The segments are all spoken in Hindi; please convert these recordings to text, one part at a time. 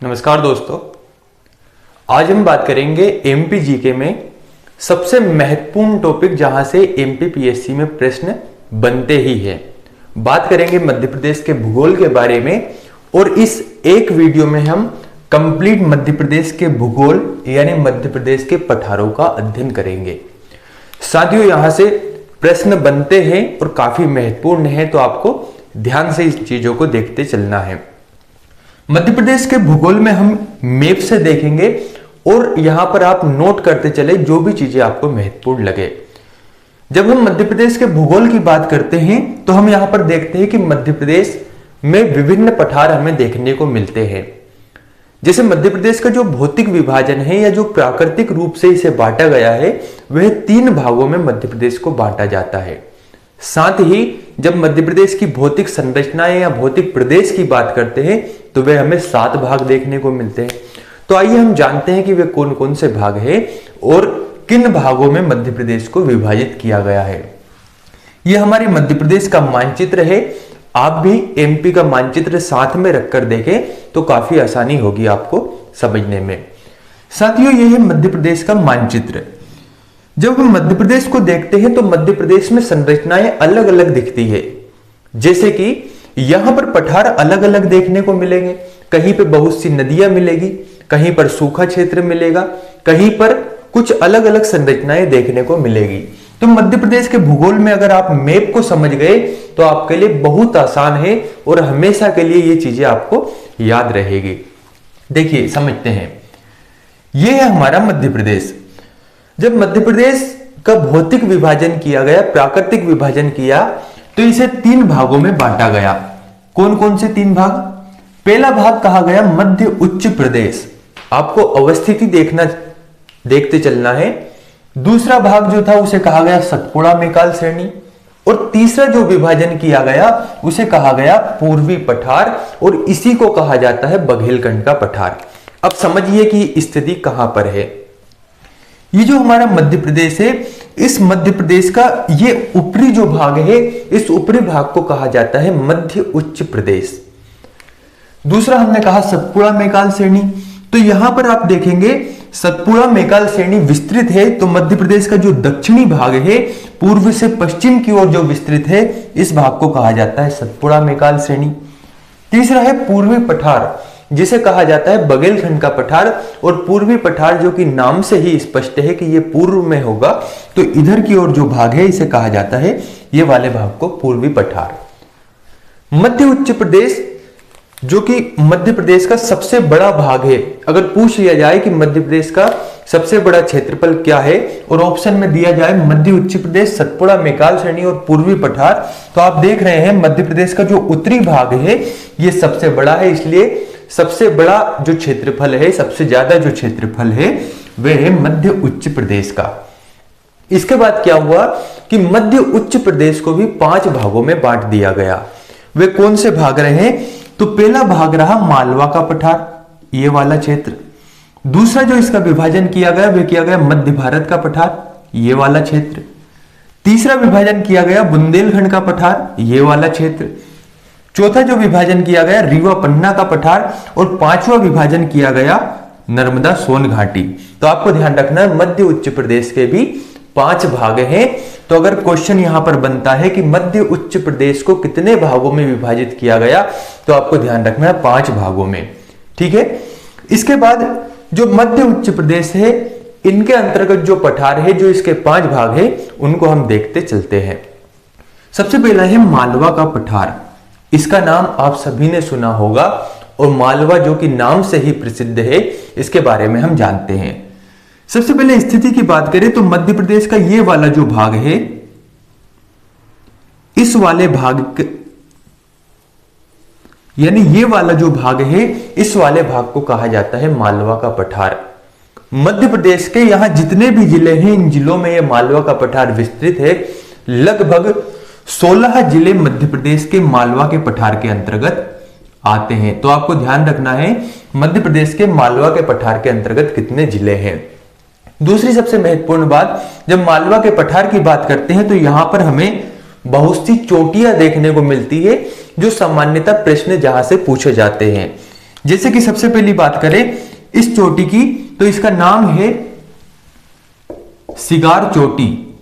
नमस्कार दोस्तों, आज हम बात करेंगे एमपी जीके में सबसे महत्वपूर्ण टॉपिक जहां से एमपी पीएससी में प्रश्न बनते ही हैं। बात करेंगे मध्य प्रदेश के भूगोल के बारे में और इस एक वीडियो में हम कंप्लीट मध्य प्रदेश के भूगोल यानी मध्य प्रदेश के पठारों का अध्ययन करेंगे। साथियों, यहां से प्रश्न बनते हैं और काफी महत्वपूर्ण है, तो आपको ध्यान से इस चीजों को देखते चलना है। मध्य प्रदेश के भूगोल में हम मैप से देखेंगे और यहां पर आप नोट करते चले जो भी चीजें आपको महत्वपूर्ण लगे। जब हम मध्य प्रदेश के भूगोल की बात करते हैं तो हम यहां पर देखते हैं कि मध्य प्रदेश में विभिन्न पठार हमें देखने को मिलते हैं। जैसे मध्य प्रदेश का जो भौतिक विभाजन है या जो प्राकृतिक रूप से इसे बांटा गया है, वह 3 भागों में मध्य प्रदेश को बांटा जाता है। साथ ही जब मध्य प्रदेश की भौतिक संरचनाएं या भौतिक प्रदेश की बात करते हैं तो वे हमें 7 भाग देखने को मिलते हैं। तो आइए हम जानते हैं कि वे कौन कौन से भाग हैं और किन भागों में मध्य प्रदेश को विभाजित किया गया है। यह हमारे मध्य प्रदेश का मानचित्र है। आप भी एमपी का मानचित्र साथ में रखकर देखें तो काफी आसानी होगी आपको समझने में। साथियों, यह है मध्य प्रदेश का मानचित्र। जब हम मध्य प्रदेश को देखते हैं तो मध्य प्रदेश में संरचनाएं अलग अलग दिखती है। जैसे कि यहां पर पठार अलग अलग देखने को मिलेंगे। कहीं पे बहुत सी नदियां मिलेगी, कहीं पर सूखा क्षेत्र मिलेगा, कहीं पर कुछ अलग अलग संरचनाएं देखने को मिलेगी। तो मध्य प्रदेश के भूगोल में अगर आप मैप को समझ गए तो आपके लिए बहुत आसान है और हमेशा के लिए ये चीजें आपको याद रहेगी। देखिए, समझते हैं। यह है हमारा मध्य प्रदेश। जब मध्य प्रदेश का भौतिक विभाजन किया गया, प्राकृतिक विभाजन किया, तो इसे 3 भागों में बांटा गया। कौन कौन से 3 भाग? पहला भाग कहा गया मध्य उच्च प्रदेश। आपको अवस्थिति देखते चलना है। दूसरा भाग जो था उसे कहा गया सतपुड़ा मेकाल श्रेणी और तीसरा जो विभाजन किया गया उसे कहा गया पूर्वी पठार और इसी को कहा जाता है बघेलखंड का पठार। अब समझिए कि स्थिति कहां पर है। ये जो हमारा मध्य प्रदेश है, इस मध्य प्रदेश का ये ऊपरी जो भाग है, इस ऊपरी भाग को कहा जाता है मध्य उच्च प्रदेश। दूसरा हमने कहा सतपुड़ा मेकाल श्रेणी। तो यहां पर आप देखेंगे सतपुड़ा मेकाल श्रेणी विस्तृत है, तो मध्य प्रदेश का जो दक्षिणी भाग है, पूर्व से पश्चिम की ओर जो विस्तृत है, इस भाग को कहा जाता है सतपुड़ा मेकाल श्रेणी। तीसरा है पूर्वी पठार, जिसे कहा जाता है बघेलखंड का पठार। और पूर्वी पठार जो कि नाम से ही स्पष्ट है कि यह पूर्व में होगा, तो इधर की ओर जो भाग है इसे कहा जाता है, ये वाले भाग को पूर्वी पठार। मध्य उच्च प्रदेश जो कि मध्य प्रदेश का सबसे बड़ा भाग है। अगर पूछ लिया जाए कि मध्य प्रदेश का सबसे बड़ा क्षेत्रफल क्या है और ऑप्शन में दिया जाए मध्य उच्च प्रदेश, सतपुड़ा मेकाल श्रेणी और पूर्वी पठार, तो आप देख रहे हैं मध्य प्रदेश का जो उत्तरी भाग है ये सबसे बड़ा है। इसलिए सबसे बड़ा जो क्षेत्रफल है, सबसे ज्यादा जो क्षेत्रफल है, वह है मध्य उच्च प्रदेश का। इसके बाद क्या हुआ कि मध्य उच्च प्रदेश को भी 5 भागों में बांट दिया गया। वे कौन से भाग रहे? तो पहला भाग रहा मालवा का पठार, ये वाला क्षेत्र। दूसरा जो इसका विभाजन किया गया वह किया गया मध्य भारत का पठार, ये वाला क्षेत्र। तीसरा विभाजन किया गया बुंदेलखंड का पठार, ये वाला क्षेत्र। चौथा जो विभाजन किया गया रीवा पन्ना का पठार और 5वां विभाजन किया गया नर्मदा सोन घाटी। तो आपको ध्यान रखना है मध्य उच्च प्रदेश के भी 5 भाग हैं। तो अगर क्वेश्चन यहां पर बनता है कि मध्य उच्च प्रदेश को कितने भागों में विभाजित किया गया, तो आपको ध्यान रखना है 5 भागों में। ठीक है। इसके बाद जो मध्य उच्च प्रदेश है, इनके अंतर्गत जो पठार है, जो इसके 5 भाग है, उनको हम देखते चलते हैं। सबसे पहला है मालवा का पठार। इसका नाम आप सभी ने सुना होगा और मालवा जो कि नाम से ही प्रसिद्ध है, इसके बारे में हम जानते हैं। सबसे पहले स्थिति की बात करें तो मध्य प्रदेश का ये वाला जो भाग है, इस वाले भाग यानी ये वाला जो भाग है, इस वाले भाग को कहा जाता है मालवा का पठार। मध्य प्रदेश के यहां जितने भी जिले हैं, इन जिलों में यह मालवा का पठार विस्तृत है। लगभग 16 जिले मध्य प्रदेश के मालवा के पठार के अंतर्गत आते हैं। तो आपको ध्यान रखना है मध्य प्रदेश के मालवा के पठार के अंतर्गत कितने जिले हैं। दूसरी सबसे महत्वपूर्ण बात, जब मालवा के पठार की बात करते हैं तो यहां पर हमें बहुत सी चोटियां देखने को मिलती है जो सामान्यतः प्रश्न जहां से पूछे जाते हैं। जैसे कि सबसे पहली बात करें इस चोटी की, तो इसका नाम है सिगार चोटी।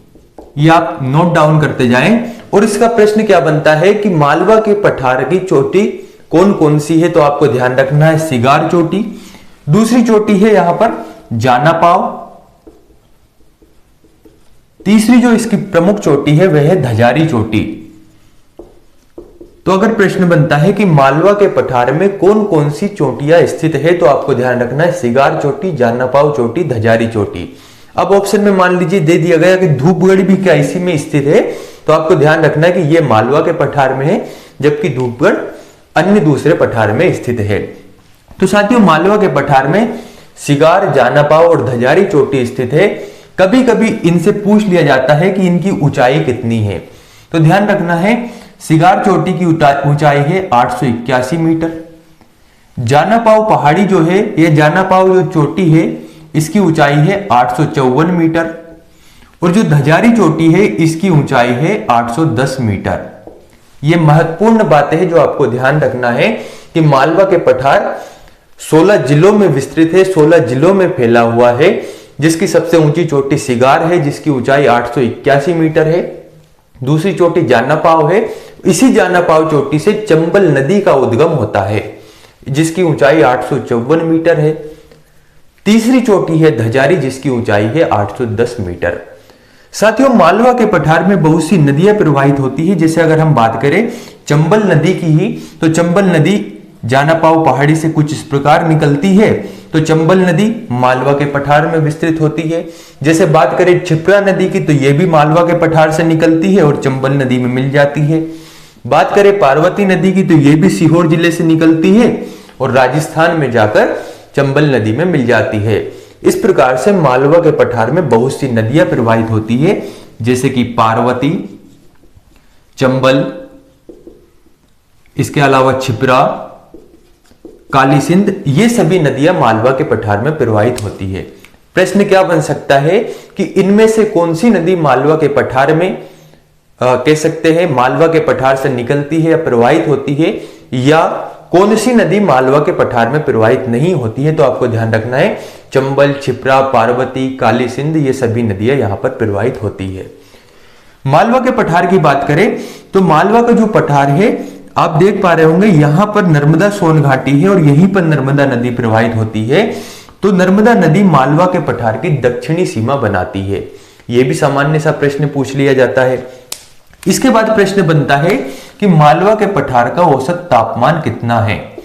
ये आप नोट डाउन करते जाएं। और इसका प्रश्न क्या बनता है कि मालवा के पठार की चोटी कौन कौन सी है, तो आपको ध्यान रखना है सिगार चोटी। दूसरी चोटी है यहां पर जाना पाव। तीसरी जो इसकी प्रमुख चोटी है वह है धजारी चोटी। तो अगर प्रश्न बनता है कि मालवा के पठार में कौन कौन सी चोटियां स्थित है, तो आपको ध्यान रखना है सिगार चोटी, जाना पाव चोटी, धजारी चोटी। अब ऑप्शन में मान लीजिए दे दिया गया कि धूपगढ़ भी क्या इसी में स्थित है, तो आपको ध्यान रखना है कि यह मालवा के पठार में है, जबकि धूपगढ़ अन्य दूसरे पठार में स्थित है। तो साथियों मालवा के पठार में सिगार, जाना पाव और धजारी चोटी स्थित है। कभी कभी इनसे पूछ लिया जाता है कि इनकी ऊंचाई कितनी है, तो ध्यान रखना है सिगार चोटी की ऊंचाई है 881 मीटर। जाना पाव पहाड़ी जो है, यह जाना पाव जो चोटी है इसकी ऊंचाई है 854 मीटर। और जो धजारी चोटी है इसकी ऊंचाई है 810 मीटर। यह महत्वपूर्ण बातें हैं जो आपको ध्यान रखना है कि मालवा के पठार 16 जिलों में विस्तृत है, 16 जिलों में फैला हुआ है, जिसकी सबसे ऊंची चोटी सिगार है जिसकी ऊंचाई 881 मीटर है। दूसरी चोटी जाना पाव है। इसी जाना पाव चोटी से चंबल नदी का उद्गम होता है जिसकी ऊंचाई 854 मीटर है। तीसरी चोटी है धजारी जिसकी ऊंचाई है 810 मीटर। साथियों मालवा के पठार में बहुत सी नदियां प्रवाहित होती है। जैसे अगर हम बात करें चंबल नदी की ही, तो चंबल नदी जाना पाव पहाड़ी से कुछ इस प्रकार निकलती है, तो चंबल नदी मालवा के पठार में विस्तृत होती है। जैसे बात करें क्षिप्रा नदी की, तो यह भी मालवा के पठार से निकलती है और चंबल नदी में मिल जाती है। बात करें पार्वती नदी की, तो यह भी सीहोर जिले से निकलती है और राजस्थान में जाकर चंबल नदी में मिल जाती है। इस प्रकार से मालवा के पठार में बहुत सी नदियां प्रवाहित होती है, जैसे कि पार्वती, चंबल, इसके अलावा क्षिप्रा, काली सिंध, ये सभी नदियां मालवा के पठार में प्रवाहित होती है। प्रश्न क्या बन सकता है कि इनमें से कौन सी नदी मालवा के पठार में कह सकते हैं मालवा के पठार से निकलती है या प्रवाहित होती है, या कौन सी नदी मालवा के पठार में प्रवाहित नहीं होती है। तो आपको ध्यान रखना है चंबल, क्षिप्रा, पार्वती, काली सिंध, ये सभी नदियां यहां पर प्रवाहित होती है। मालवा के पठार की बात करें तो मालवा का जो पठार है आप देख पा रहे होंगे, यहां पर नर्मदा सोन घाटी है और यहीं पर नर्मदा नदी प्रवाहित होती है। तो नर्मदा नदी मालवा के पठार की दक्षिणी सीमा बनाती है। यह भी सामान्य सा प्रश्न पूछ लिया जाता है। इसके बाद प्रश्न बनता है कि मालवा के पठार का औसत तापमान कितना है।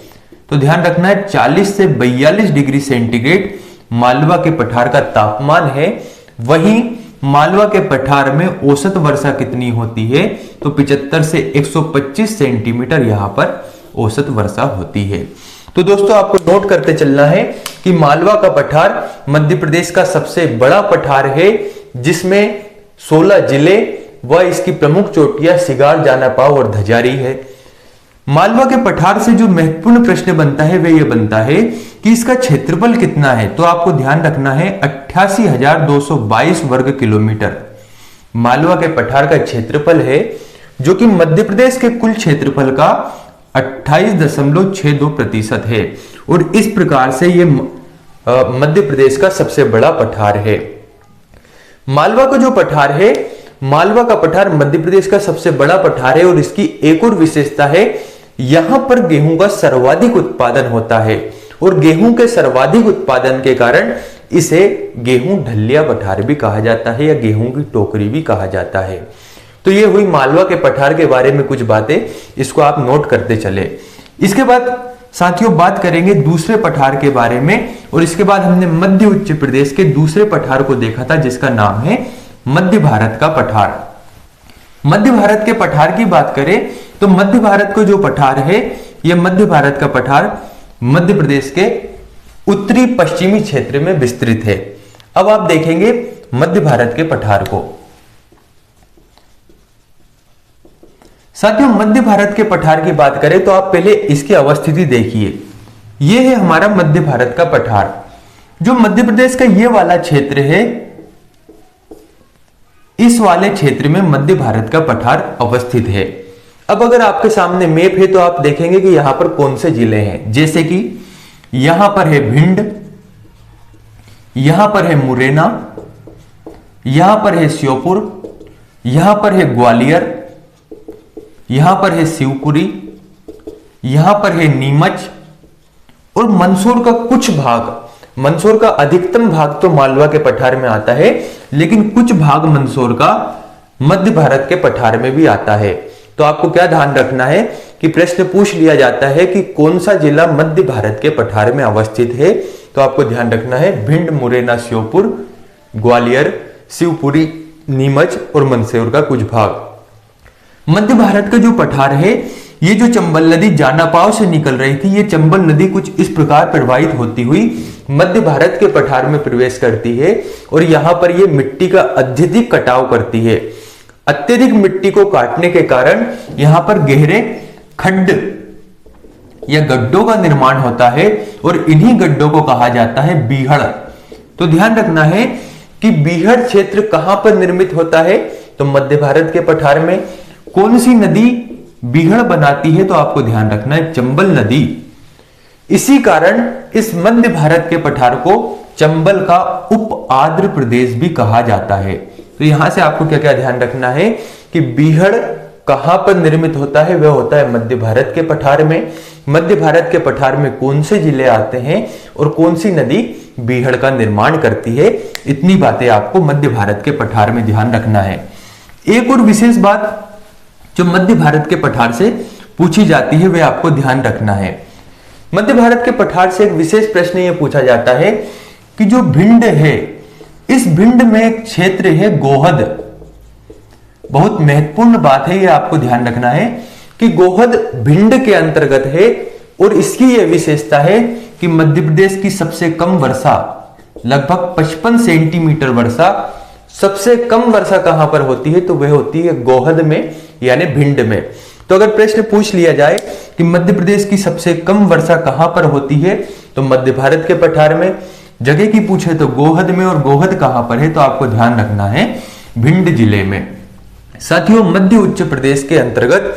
तो ध्यान रखना है 40 से 42 डिग्री सेंटीग्रेड मालवा के पठार का तापमान है। वहीं मालवा के पठार में औसत वर्षा कितनी होती है, तो 75 से 125 सेंटीमीटर यहां पर औसत वर्षा होती है। तो दोस्तों आपको नोट करते चलना है कि मालवा का पठार मध्य प्रदेश का सबसे बड़ा पठार है, जिसमें 16 जिले व इसकी प्रमुख चोटियां सिगार, जाना पाव और धजारी है। मालवा के पठार से जो महत्वपूर्ण प्रश्न बनता है वह यह बनता है कि इसका क्षेत्रफल कितना है। तो आपको ध्यान रखना है 88,222 वर्ग किलोमीटर मालवा के पठार का क्षेत्रफल है, जो कि मध्य प्रदेश के कुल क्षेत्रफल का 28.62% है। और इस प्रकार से यह मध्य प्रदेश का सबसे बड़ा पठार है। मालवा का जो पठार है, मालवा का पठार मध्य प्रदेश का सबसे बड़ा पठार है और इसकी एक और विशेषता है, यहां पर गेहूं का सर्वाधिक उत्पादन होता है और गेहूं के सर्वाधिक उत्पादन के कारण इसे गेहूं ढलिया पठार भी कहा जाता है या गेहूं की टोकरी भी कहा जाता है। तो ये हुई मालवा के पठार के बारे में कुछ बातें, इसको आप नोट करते चले। इसके बाद साथियों बात करेंगे दूसरे पठार के बारे में, और इसके बाद हमने मध्य उच्च प्रदेश के दूसरे पठार को देखा था जिसका नाम है मध्य भारत का पठार। मध्य भारत के पठार की बात करें तो मध्य भारत को जो पठार है, यह मध्य भारत का पठार मध्य प्रदेश के उत्तरी पश्चिमी क्षेत्र में विस्तृत है। अब आप देखेंगे मध्य भारत के पठार को। साथियों मध्य भारत के पठार की बात करें तो आप पहले इसकी अवस्थिति देखिए। यह है हमारा मध्य भारत का पठार। जो मध्य प्रदेश का यह वाला क्षेत्र है, इस वाले क्षेत्र में मध्य भारत का पठार अवस्थित है। अब अगर आपके सामने मैप है तो आप देखेंगे कि यहां पर कौन से जिले हैं, जैसे कि यहां पर है भिंड, यहां पर है मुरैना, यहां पर है श्योपुर, यहां पर है ग्वालियर, यहां पर है शिवपुरी, यहां पर है नीमच और मंदसौर का कुछ भाग। मंदसौर का अधिकतम भाग तो मालवा के पठार में आता है, लेकिन कुछ भाग मंदसौर का मध्य भारत के पठार में भी आता है। तो आपको क्या ध्यान रखना है कि प्रश्न पूछ लिया जाता है कि कौन सा जिला मध्य भारत के पठार में अवस्थित है, तो आपको ध्यान रखना है भिंड, मुरैना, श्योपुर, ग्वालियर, शिवपुरी, नीमच और मंदसौर का कुछ भाग। मध्य भारत का जो पठार है, ये जो चंबल नदी जानापाव से निकल रही थी, ये चंबल नदी कुछ इस प्रकार प्रवाहित होती हुई मध्य भारत के पठार में प्रवेश करती है और यहां पर ये मिट्टी का अत्यधिक कटाव करती है। अत्यधिक मिट्टी को काटने के कारण यहां पर गहरे खड्ड या गड्ढों का निर्माण होता है और इन्हीं गड्ढों को कहा जाता है बीहड़। तो ध्यान रखना है कि बीहड़ क्षेत्र कहां पर निर्मित होता है, तो मध्य भारत के पठार में। कौन सी नदी बीहड़ बनाती है, तो आपको ध्यान रखना है चंबल नदी। इसी कारण इस मध्य भारत के पठार को चंबल का उप आर्द्र प्रदेश भी कहा जाता है। तो यहां से आपको क्या क्या ध्यान रखना है कि बीहड़ कहां पर निर्मित होता है, वह होता है मध्य भारत के पठार में। मध्य भारत के पठार में कौन से जिले आते हैं और कौन सी नदी बीहड़ का निर्माण करती है, इतनी बातें आपको मध्य भारत के पठार में ध्यान रखना है। एक और विशेष बात जो मध्य भारत के पठार से पूछी जाती है, वह आपको ध्यान रखना है। मध्य भारत के पठार से एक विशेष प्रश्न यह पूछा जाता है कि जो भिंड है, इस भिंड में एक क्षेत्र है गोहद। बहुत महत्वपूर्ण बात है, यह आपको ध्यान रखना है कि गोहद भिंड के अंतर्गत है और इसकी यह विशेषता है कि मध्य प्रदेश की सबसे कम वर्षा, लगभग 55 सेंटीमीटर वर्षा, सबसे कम वर्षा कहां पर होती है, तो वह होती है गोहद में, यानी भिंड में। तो अगर प्रश्न पूछ लिया जाए कि मध्य प्रदेश की सबसे कम वर्षा कहां पर होती है, तो मध्य भारत के पठार में। जगह की पूछे तो गोहद में, और गोहद कहां पर है, तो आपको ध्यान रखना है भिंड जिले में। साथियों, मध्य उच्च प्रदेश के अंतर्गत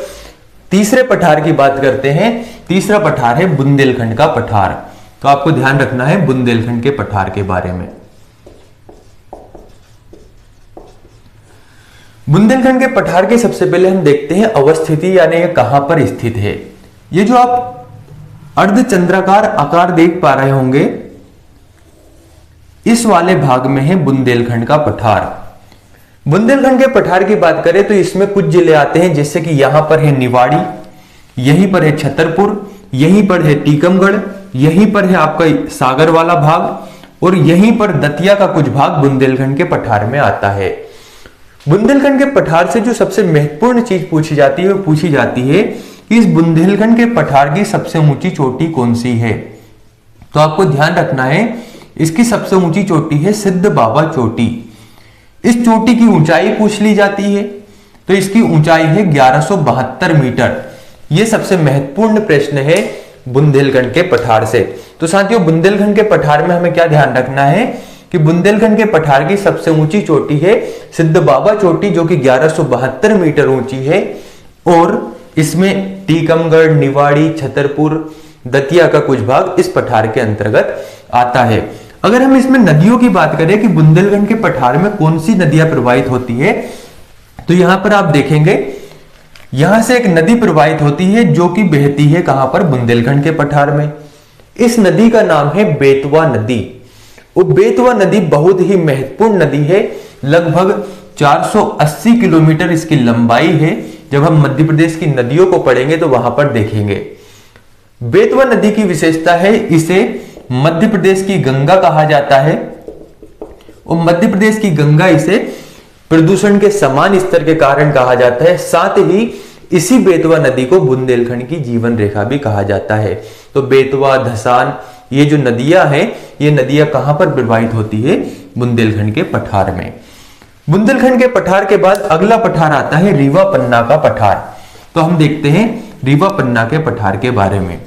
तीसरे पठार की बात करते हैं। तीसरा पठार है बुंदेलखंड का पठार। तो आपको ध्यान रखना है बुंदेलखंड के पठार के बारे में। बुंदेलखंड के पठार के सबसे पहले हम देखते हैं अवस्थिति, यानी यह कहां पर स्थित है। ये जो आप अर्धचंद्राकार आकार देख पा रहे होंगे, इस वाले भाग में है बुंदेलखंड का पठार। बुंदेलखंड के पठार की बात करें तो इसमें कुछ जिले आते हैं, जैसे कि यहां पर है निवाड़ी, यहीं पर है छतरपुर, यहीं पर है टीकमगढ़, यहीं पर है आपका सागर वाला भाग और यहीं पर दतिया का कुछ भाग बुंदेलखंड के पठार में आता है। बुंदेलखंड के पठार से जो सबसे महत्वपूर्ण चीज पूछी जाती है, वो पूछी जाती है कि इस बुंदेलखंड के पठार की सबसे ऊंची चोटी कौन सी है। तो आपको ध्यान रखना है, इसकी सबसे ऊंची चोटी है सिद्ध बाबा चोटी। इस चोटी की ऊंचाई पूछ ली जाती है, तो इसकी ऊंचाई है 1172 मीटर। यह सबसे महत्वपूर्ण प्रश्न है बुंदेलखंड के पठार से। तो साथियों, बुंदेलखंड के पठार में हमें क्या ध्यान रखना है कि बुंदेलखंड के पठार की सबसे ऊंची चोटी है सिद्ध बाबा चोटी, जो कि 1172 मीटर ऊंची है और इसमें टीकमगढ़, निवाड़ी, छतरपुर, दतिया का कुछ भाग इस पठार के अंतर्गत आता है। अगर हम इसमें नदियों की बात करें कि बुंदेलखंड के पठार में कौन सी नदियां प्रवाहित होती है, तो यहां पर आप देखेंगे यहां से एक नदी प्रवाहित होती है जो कि बहती है कहां पर, बुंदेलखंड के पठार में। इस नदी का नाम है बेतवा नदी। और बेतवा नदी बहुत ही महत्वपूर्ण नदी है, लगभग 480 किलोमीटर इसकी लंबाई है। जब हम मध्य प्रदेश की नदियों को पढ़ेंगे तो वहां पर देखेंगे। बेतवा नदी की विशेषता है, इसे मध्य प्रदेश की गंगा कहा जाता है और मध्य प्रदेश की गंगा इसे प्रदूषण के समान स्तर के कारण कहा जाता है। साथ ही इसी बेतवा नदी को बुंदेलखंड की जीवन रेखा भी कहा जाता है। तो बेतवा, धसान, ये जो नदियां हैं, ये नदियां कहां पर प्रवाहित होती है, बुंदेलखंड के पठार में। बुंदेलखंड के पठार के बाद अगला पठार आता है रीवा पन्ना का पठार। तो हम देखते हैं रीवा पन्ना के पठार के बारे में।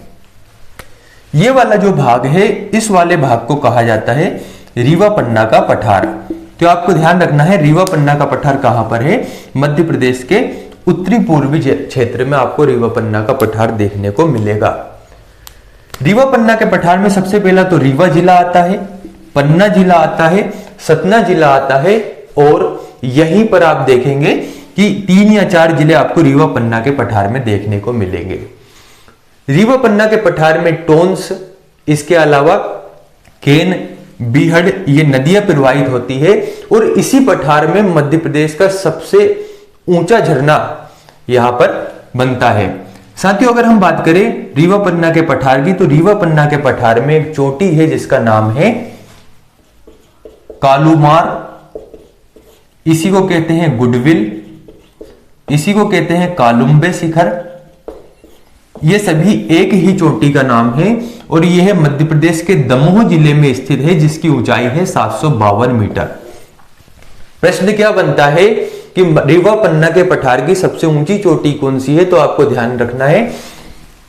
ये वाला जो भाग है, इस वाले भाग को कहा जाता है रीवा पन्ना का पठार। तो आपको ध्यान रखना है रीवा पन्ना का पठार कहां पर है, मध्य प्रदेश के उत्तरी पूर्वी क्षेत्र में आपको रीवा पन्ना का पठार देखने को मिलेगा। रीवा पन्ना के पठार में सबसे पहला तो रीवा जिला आता है, पन्ना जिला आता है, सतना जिला आता है और यहीं पर आप देखेंगे कि 3 या 4 जिले आपको रीवा पन्ना के पठार में देखने को मिलेंगे। रीवा पन्ना के पठार में टोंस, इसके अलावा केन, बीहड़, ये नदियां प्रवाहित होती है और इसी पठार में मध्य प्रदेश का सबसे ऊंचा झरना यहां पर बनता है। साथियों, अगर हम बात करें रीवा पन्ना के पठार की, तो रीवा पन्ना के पठार में एक चोटी है जिसका नाम है कालूमार, इसी को कहते हैं गुडविल, इसी को कहते हैं कालुम्बे शिखर। ये सभी एक ही चोटी का नाम है और यह मध्य प्रदेश के दमोह जिले में स्थित है जिसकी ऊंचाई है 752 मीटर। प्रश्न क्या बनता है कि रीवा पन्ना के पठार की सबसे ऊंची चोटी कौन सी है, तो आपको ध्यान रखना है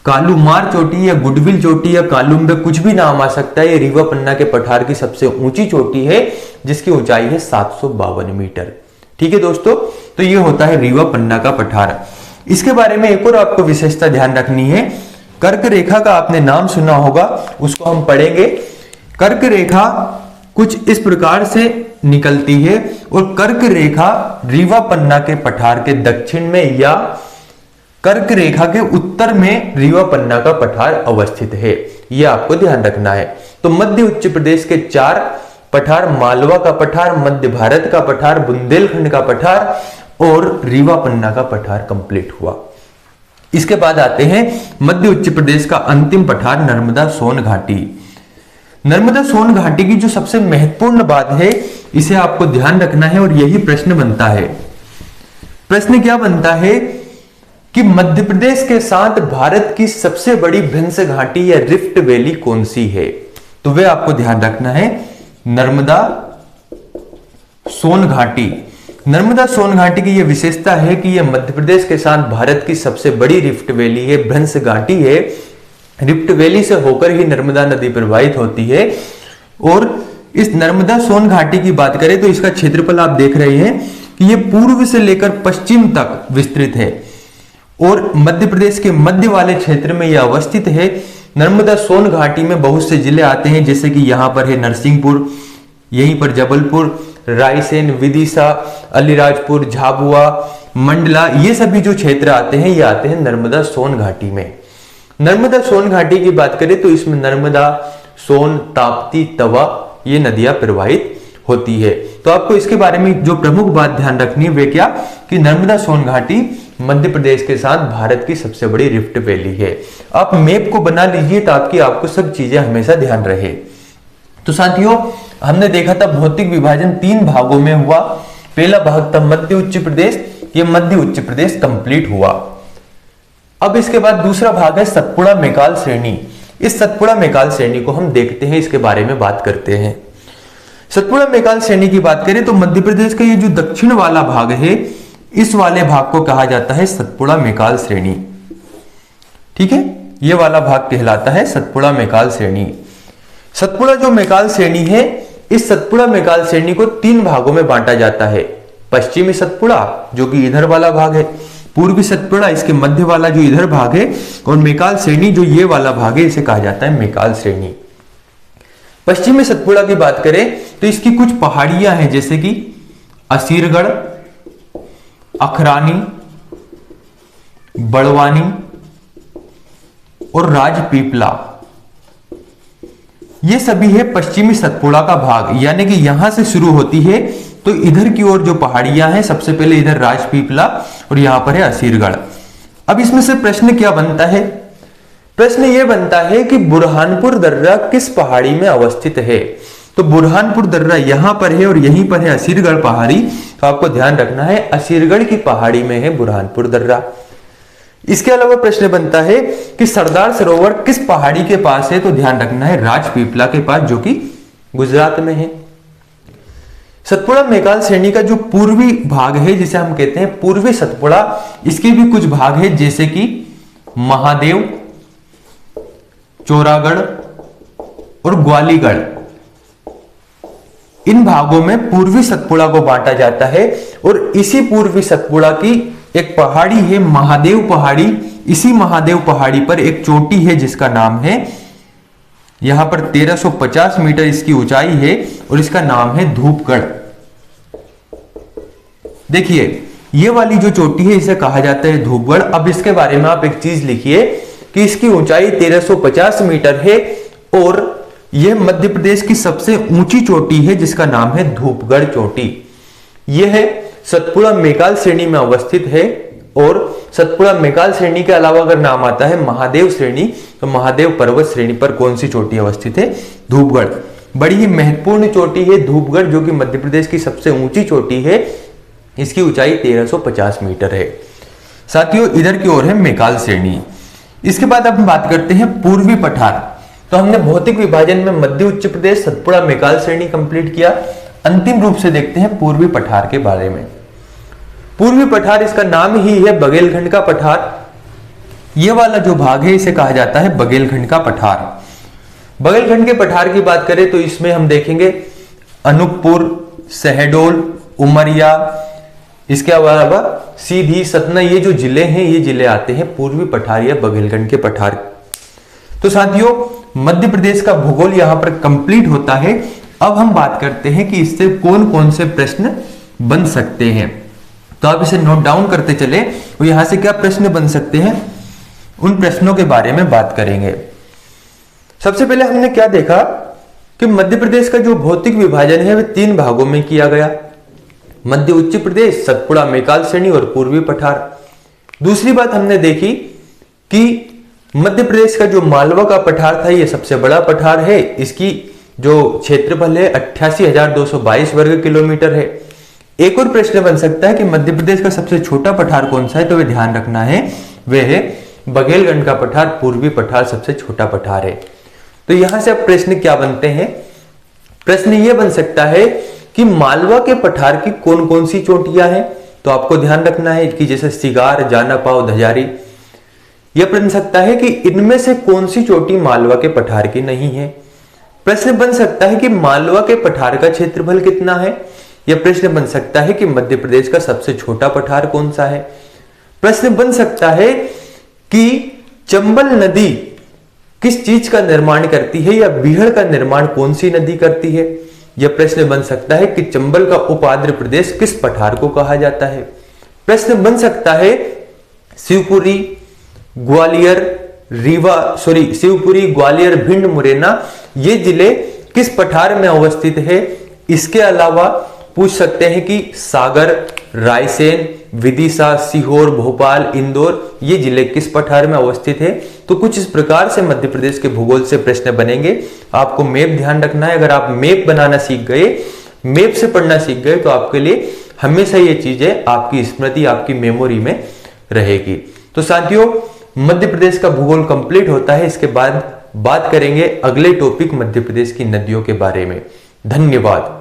कालूमार चोटी या गुडविल चोटी या कालुम्बे, कुछ भी नाम आ सकता है। ये रीवा पन्ना के पठार की सबसे ऊंची चोटी है जिसकी ऊंचाई है 752 मीटर। ठीक है दोस्तों, तो ये होता है रीवा पन्ना का पठार। इसके बारे में एक और आपको विशेषता ध्यान रखनी है, कर्क रेखा का आपने नाम सुना होगा, उसको हम पढ़ेंगे। कर्क रेखा कुछ इस प्रकार से निकलती है और कर्क रेखा रीवा पन्ना के पठार के दक्षिण में या कर्क रेखा के उत्तर में रीवा पन्ना का पठार अवस्थित है, यह आपको ध्यान रखना है। तो मध्य उच्च प्रदेश के 4 पठार, मालवा का पठार, मध्य भारत का पठार, बुंदेलखंड का पठार और रीवा पन्ना का पठार कंप्लीट हुआ। इसके बाद आते हैं मध्य उच्च प्रदेश का अंतिम पठार नर्मदा सोन घाटी। नर्मदा सोन घाटी की जो सबसे महत्वपूर्ण बात है, इसे आपको ध्यान रखना है और यही प्रश्न बनता है। प्रश्न क्या बनता है कि मध्य प्रदेश के साथ भारत की सबसे बड़ी भ्रंश घाटी या रिफ्ट वैली कौन सी है, तो वे आपको ध्यान रखना है नर्मदा सोन घाटी। नर्मदा सोन घाटी की यह विशेषता है कि यह मध्य प्रदेश के साथ भारत की सबसे बड़ी रिफ्ट वैली है, भ्रंश घाटी है। रिफ्ट वैली से होकर ही नर्मदा नदी प्रवाहित होती है और इस नर्मदा सोन घाटी की बात करें तो इसका क्षेत्रफल आप देख रहे हैं कि यह पूर्व से लेकर पश्चिम तक विस्तृत है और मध्य प्रदेश के मध्य वाले क्षेत्र में यह अवस्थित है। नर्मदा सोन घाटी में बहुत से जिले आते हैं, जैसे कि यहां पर है नरसिंहपुर, यहीं पर जबलपुर, रायसेन, विदिशा, अलीराजपुर, झाबुआ, मंडला, ये सभी जो क्षेत्र आते हैं ये आते हैं नर्मदा सोन घाटी में। नर्मदा सोन घाटी की बात करें तो इसमें नर्मदा, सोन, ताप्ती, तवा ये नदियां प्रवाहित होती है। तो आपको इसके बारे में जो प्रमुख बात ध्यान रखनी है वे क्या कि नर्मदा सोन घाटी मध्य प्रदेश के साथ भारत की सबसे बड़ी रिफ्ट वैली है। आप मैप को बना लीजिए ताकि आपको सब चीजें हमेशा ध्यान रहे। तो साथियों, हमने देखा था भौतिक विभाजन 3 भागों में हुआ। पहला भाग था मध्य उच्च प्रदेश, ये मध्य उच्च प्रदेश कंप्लीट हुआ। अब इसके बाद दूसरा भाग है सतपुड़ा मैकाल श्रेणी। इस सतपुड़ा मैकाल श्रेणी को हम देखते हैं, इसके बारे में बात करते हैं। सतपुड़ा मैकाल श्रेणी की बात करें तो मध्य प्रदेश का ये जो दक्षिण वाला भाग है, इस वाले भाग को कहा जाता है सतपुड़ा मैकाल श्रेणी। ठीक है, ये वाला भाग कहलाता है सतपुड़ा मैकाल श्रेणी। सतपुड़ा जो मैकाल श्रेणी है, इस सतपुड़ा मैकाल श्रेणी को 3 भागों में बांटा जाता है। पश्चिमी सतपुड़ा जो कि इधर वाला भाग है, पूर्वी सतपुड़ा इसके मध्य वाला जो इधर भाग है, और मैकाल श्रेणी जो ये वाला भाग है इसे कहा जाता है मैकाल श्रेणी। पश्चिमी सतपुड़ा की बात करें तो इसकी कुछ पहाड़ियां हैं, जैसे कि असीरगढ़, अखरानी, बड़वानी और राजपीपला, ये सभी है पश्चिमी सतपुड़ा का भाग। यानी कि यहां से शुरू होती है तो इधर की ओर जो पहाड़ियां हैं, सबसे पहले इधर राजपीपला और यहां पर है असीरगढ़। अब इसमें से प्रश्न क्या बनता है? प्रश्न यह बनता है कि बुरहानपुर दर्रा किस पहाड़ी में अवस्थित है। तो बुरहानपुर दर्रा यहां पर है और यहीं पर है असीरगढ़ पहाड़ी। तो आपको ध्यान रखना है असीरगढ़ की पहाड़ी में है बुरहानपुर दर्रा। इसके अलावा प्रश्न बनता है कि सरदार सरोवर किस पहाड़ी के पास है। तो ध्यान रखना है राजपीपला के पास, जो कि गुजरात में है। सतपुड़ा मैकाल श्रेणी का जो पूर्वी भाग है, जिसे हम कहते हैं पूर्वी सतपुड़ा, इसके भी कुछ भाग है, जैसे कि महादेव, चोरागढ़ और ग्वालीगढ़। इन भागों में पूर्वी सतपुड़ा को बांटा जाता है और इसी पूर्वी सतपुड़ा की एक पहाड़ी है महादेव पहाड़ी। इसी महादेव पहाड़ी पर एक चोटी है जिसका नाम है यहां पर 1350 मीटर इसकी ऊंचाई है और इसका नाम है धूपगढ़। देखिए ये वाली जो चोटी है इसे कहा जाता है धूपगढ़। अब इसके बारे में आप एक चीज लिखिए कि इसकी ऊंचाई 1350 मीटर है और यह मध्य प्रदेश की सबसे ऊंची चोटी है जिसका नाम है धूपगढ़ चोटी। यह सतपुड़ा मेकाल श्रेणी में अवस्थित है और सतपुड़ा मेकाल श्रेणी के अलावा अगर नाम आता है महादेव श्रेणी, तो महादेव पर्वत श्रेणी पर कौन सी चोटी अवस्थित है? धूपगढ़। बड़ी ही महत्वपूर्ण चोटी है धूपगढ़, जो कि मध्य प्रदेश की सबसे ऊंची चोटी है। इसकी ऊंचाई 1350 मीटर है। साथियों इधर की ओर है मेकाल श्रेणी। इसके बाद अब हम बात करते हैं पूर्वी पठार। तो हमने भौतिक विभाजन में मध्य उच्च प्रदेश, सतपुड़ा मेकाल श्रेणी कंप्लीट किया। अंतिम रूप से देखते हैं पूर्वी पठार के बारे में। पूर्वी पठार इसका नाम ही है बघेलखंड का पठार। यह वाला जो भाग है इसे कहा जाता है बघेलखंड का पठार। बघेलखंड के पठार की बात करें तो इसमें हम देखेंगे अनूपपुर, शहडोल, उमरिया, इसके अलावा सीधी, सतना, ये जो जिले हैं ये जिले आते हैं पूर्वी पठार या बघेलखंड के पठार। तो साथियों मध्य प्रदेश का भूगोल यहां पर कंप्लीट होता है। अब हम बात करते हैं कि इससे कौन कौन से प्रश्न बन सकते हैं। तो आप इसे नोट डाउन करते चले और यहां से क्या प्रश्न बन सकते हैं उन प्रश्नों के बारे में बात करेंगे। सबसे पहले हमने क्या देखा कि मध्य प्रदेश का जो भौतिक विभाजन है वह 3 भागों में किया गया, मध्य उच्च प्रदेश, सतपुड़ा मेकाल श्रेणी और पूर्वी पठार। दूसरी बात हमने देखी कि मध्य प्रदेश का जो मालवा का पठार था यह सबसे बड़ा पठार है। इसकी जो क्षेत्रफल है 88,222 वर्ग किलोमीटर है। एक और प्रश्न बन सकता है कि मध्य प्रदेश का सबसे छोटा पठार कौन सा है, तो वे ध्यान रखना है वह है बघेलखंड का पठार। पूर्वी पठार सबसे छोटा पठार है। तो यहां से अब प्रश्न क्या बनते हैं? प्रश्न यह बन सकता है कि मालवा के पठार की कौन कौन सी चोटियां हैं। तो आपको ध्यान रखना है कि जैसे सिगार, जानापाव, धजारी। यह बन सकता है कि इनमें से कौन सी चोटी मालवा के पठार की नहीं है। प्रश्न बन सकता है कि मालवा के पठार का क्षेत्रफल कितना है। यह प्रश्न बन सकता है कि मध्य प्रदेश का सबसे छोटा पठार कौन सा है। प्रश्न बन सकता है कि चंबल नदी किस चीज का निर्माण करती है या बीहड़ का निर्माण कौन सी नदी करती है। यह प्रश्न बन सकता है कि चंबल का उप आंध्र प्रदेश किस पठार को कहा जाता है। प्रश्न बन सकता है शिवपुरी, ग्वालियर, शिवपुरी, ग्वालियर, भिंड, मुरैना ये जिले किस पठार में अवस्थित है। इसके अलावा पूछ सकते हैं कि सागर, रायसेन, विदिशा, सीहोर, भोपाल, इंदौर ये जिले किस पठार में अवस्थित है। तो कुछ इस प्रकार से मध्य प्रदेश के भूगोल से प्रश्न बनेंगे। आपको मैप ध्यान रखना है। अगर आप मैप बनाना सीख गए, मैप से पढ़ना सीख गए, तो आपके लिए हमेशा ये चीजें आपकी स्मृति, आपकी मेमोरी में रहेगी। तो साथियों मध्य प्रदेश का भूगोल कंप्लीट होता है। इसके बाद बात करेंगे अगले टॉपिक मध्य प्रदेश की नदियों के बारे में। धन्यवाद।